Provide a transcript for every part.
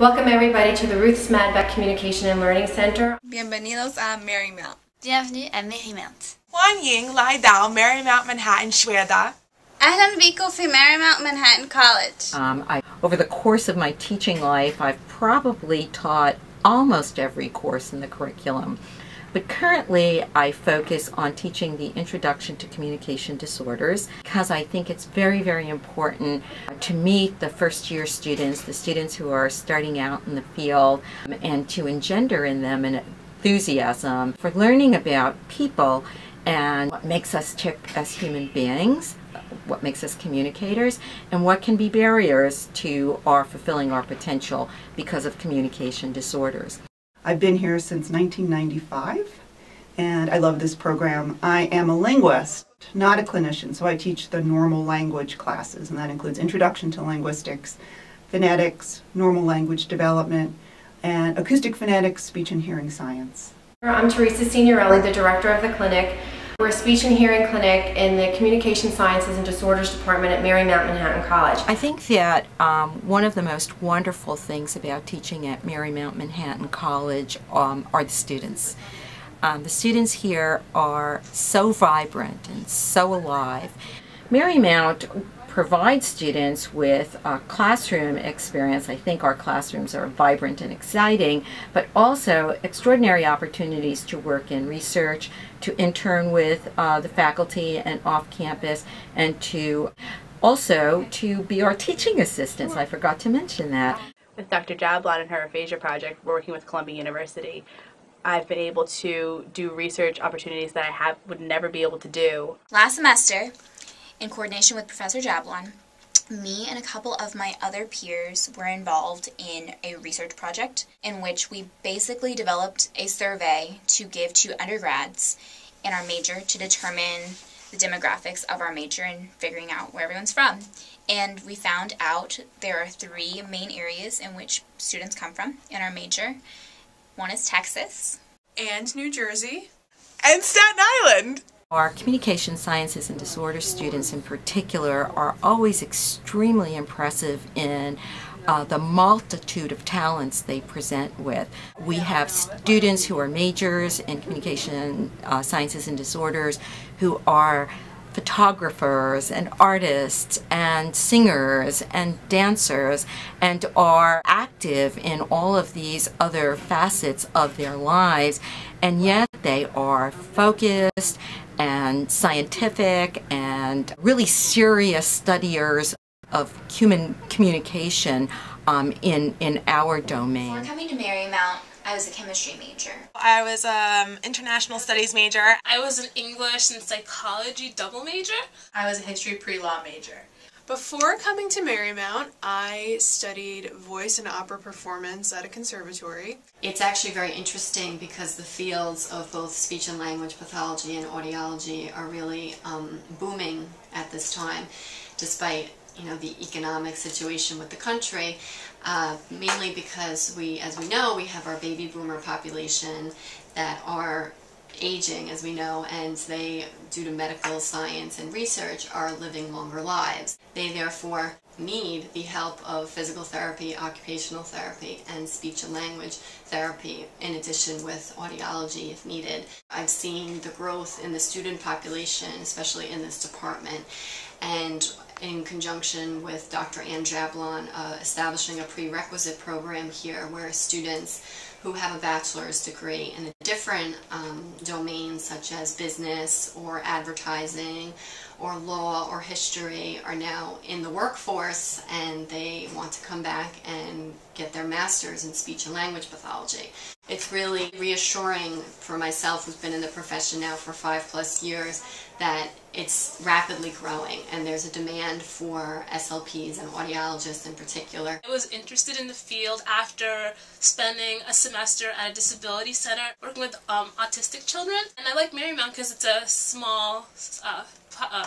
Welcome everybody to the Ruth Smadbeck Communication and Learning Center. Bienvenidos a Marymount. Bienvenue à Marymount. 欢迎来到 Marymount Manhattan 学的 أهلا بيكم في Marymount Manhattan College. Over the course of my teaching life, I've probably taught almost every course in the curriculum. But currently, I focus on teaching the Introduction to Communication Disorders because I think it's very, very important to meet the first-year students, the students who are starting out in the field, and to engender in them an enthusiasm for learning about people and what makes us tick as human beings, what makes us communicators, and what can be barriers to our fulfilling our potential because of communication disorders. I've been here since 1995, and I love this program. I am a linguist, not a clinician, so I teach the normal language classes, and that includes Introduction to Linguistics, Phonetics, Normal Language Development, and Acoustic Phonetics, Speech and Hearing Science. I'm Teresa Signorelli, the director of the clinic. We're a speech and hearing clinic in the Communication Sciences and Disorders Department at Marymount Manhattan College. I think that one of the most wonderful things about teaching at Marymount Manhattan College are the students. The students here are so vibrant and so alive. Marymount provides students with a classroom experience. I think our classrooms are vibrant and exciting, but also extraordinary opportunities to work in research, to intern with the faculty and off campus, and to also to be our teaching assistants. I forgot to mention that. With Dr. Jablon and her aphasia project, working with Columbia University, I've been able to do research opportunities that I would never be able to do. Last semester, in coordination with Professor Jablon, me and a couple of my other peers were involved in a research project in which we basically developed a survey to give to undergrads in our major to determine the demographics of our major and figuring out where everyone's from. And we found out there are three main areas in which students come from in our major. One is Texas. and New Jersey and Staten Island. Our communication sciences and disorders students in particular are always extremely impressive in the multitude of talents they present with. We have students who are majors in communication sciences and disorders who are photographers and artists and singers and dancers and are active in all of these other facets of their lives, and yet they are focused and scientific and really serious studiers of human communication in our domain. Before coming to Marymount, I was a chemistry major. I was international studies major. I was an English and psychology double major. I was a history pre-law major. Before coming to Marymount, I studied voice and opera performance at a conservatory. It's actually very interesting because the fields of both speech and language pathology and audiology are really booming at this time, despite the economic situation with the country, mainly because as we know, we have our baby boomer population that are aging, as we know, and they, due to medical science and research, are living longer lives. They therefore need the help of physical therapy, occupational therapy, and speech and language therapy, in addition with audiology if needed. I've seen the growth in the student population, especially in this department, and in conjunction with Dr. Ann Jablon, establishing a prerequisite program here where students who have a bachelor's degree in a different domains such as business or advertising or law or history are now in the workforce, and they want to come back and get their master's in speech and language pathology. It's really reassuring for myself, who's been in the profession now for 5+ years, that it's rapidly growing and there's a demand for SLPs and audiologists in particular. I was interested in the field after spending a semester at a disability center working with autistic children, and I like Marymount because it's a small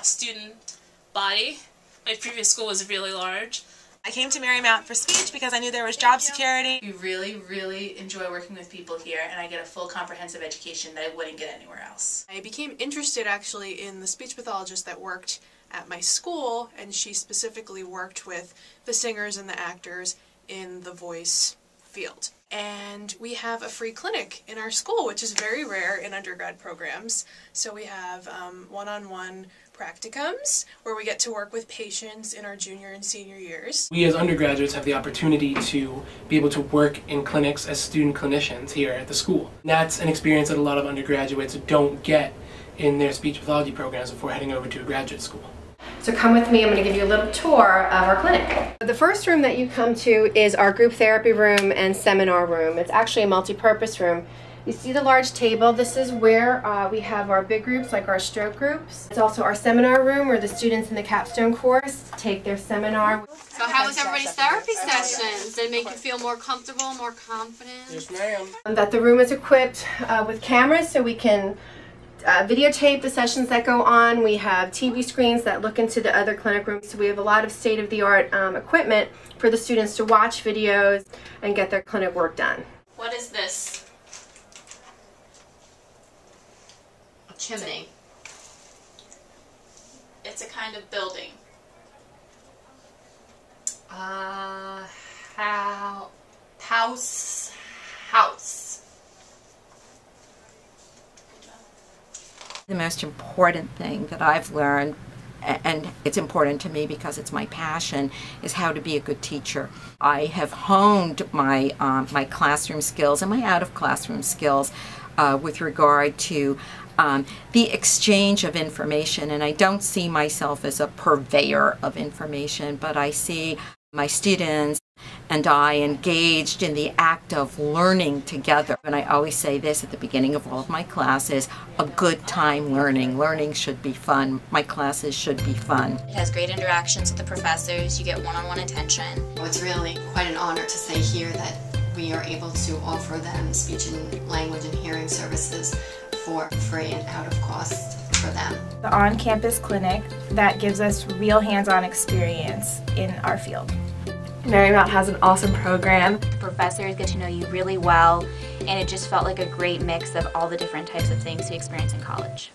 student body. My previous school was really large. I came to Marymount for speech because I knew there was job security. We really, really enjoy working with people here, and I get a full comprehensive education that I wouldn't get anywhere else. I became interested actually in the speech pathologist that worked at my school, and she specifically worked with the singers and the actors in the voice field. And we have a free clinic in our school, which is very rare in undergrad programs. So we have one-on-one practicums where we get to work with patients in our junior and senior years. We as undergraduates have the opportunity to be able to work in clinics as student clinicians here at the school. And that's an experience that a lot of undergraduates don't get in their speech pathology programs before heading over to a graduate school. So come with me, I'm going to give you a little tour of our clinic. The first room that you come to is our group therapy room and seminar room. It's actually a multi-purpose room. You see the large table, this is where we have our big groups, like our stroke groups. It's also our seminar room where the students in the capstone course take their seminar. So how was everybody's therapy sessions? Did it make you feel more comfortable, more confident? Yes, ma'am. That the room is equipped with cameras so we can videotape the sessions that go on. We have TV screens that look into the other clinic rooms. So we have a lot of state-of-the-art equipment for the students to watch videos and get their clinic work done. What is this? A chimney. It's a kind of building. House. The most important thing that I've learned, and it's important to me because it's my passion, is how to be a good teacher. I have honed my my classroom skills and my out-of-classroom skills with regard to the exchange of information, and I don't see myself as a purveyor of information, but I see my students and I engaged in the act of learning together. And I always say this at the beginning of all of my classes: a good time learning. Learning should be fun. My classes should be fun. It has great interactions with the professors. You get one-on-one attention. It's really quite an honor to say here that we are able to offer them speech and language and hearing services for free and out of cost for them. The on-campus clinic that gives us real hands-on experience in our field. Marymount has an awesome program. The professors get to know you really well, and it just felt like a great mix of all the different types of things we experience in college.